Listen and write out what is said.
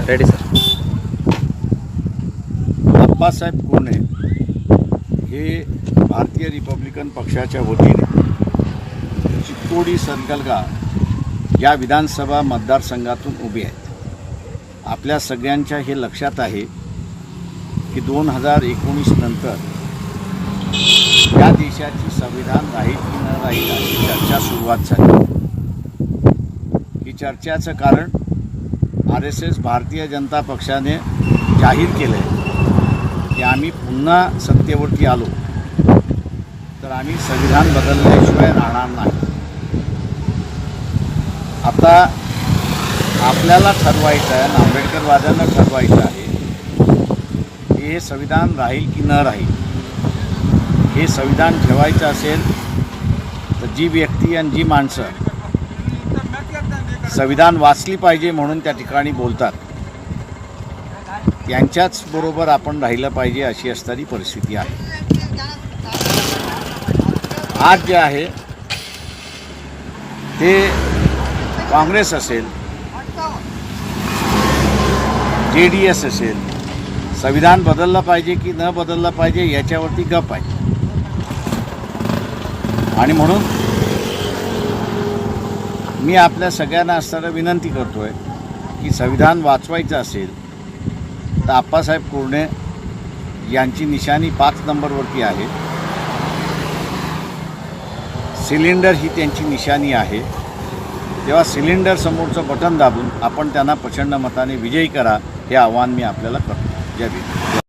Ready sir. Appasaheb कोर्णे हे भारतीय Republican पक्षाच्या वतीने चिक्कोडी संकलगा या विधानसभा मतदारसंघातून उभे आहेत. आपल्या सगळ्यांच्या हे लक्षात आहे की 2019 नंतर या देशाची संविधान राहील की न राहील अशी चर्चा सुरुवात झाली. ही चर्चेचं कारण RSS भारतीय जनता पक्षाने जाहीर केलं आहे की आम्ही पुन्हा सत्तेवरती आलो तर आम्ही संविधान बदलल्याशिवाय राहणार नाही. आता आपल्याला ठरवायचं आहे आणि आंबेडकरवाद्यांना ठरवायचं आहे की हे संविधान राहील की न राहील. हे संविधान ठेवायचं असेल तर जी व्यक्ती आणि जी माणसं संविधान वाचली पाहिजे म्हणून त्या ठिकाणी बोलतात यांच्याच बरोबर आपण राहिलं पाहिजे अशी असणारी परिस्थिती आहे. आज जे आहे ते काँग्रेस असेल, JDS असेल, संविधान बदललं पाहिजे की न बदललं पाहिजे याच्यावरती गप आहे. आणि म्हणून मी आपल्या सगळ्यांना असताना विनंती करतोय की संविधान वाचवायचं असेल तर आप्पासाहेब कोर्णे यांची निशाणी 5 नंबरवरती आहे. सिलेंडर ही त्यांची निशाणी आहे. तेव्हा सिलेंडर समोरचं बटन दाबून आपण त्यांना प्रचंड मताने विजयी करा हे आव्हान मी आपल्याला करतो. जय भीम.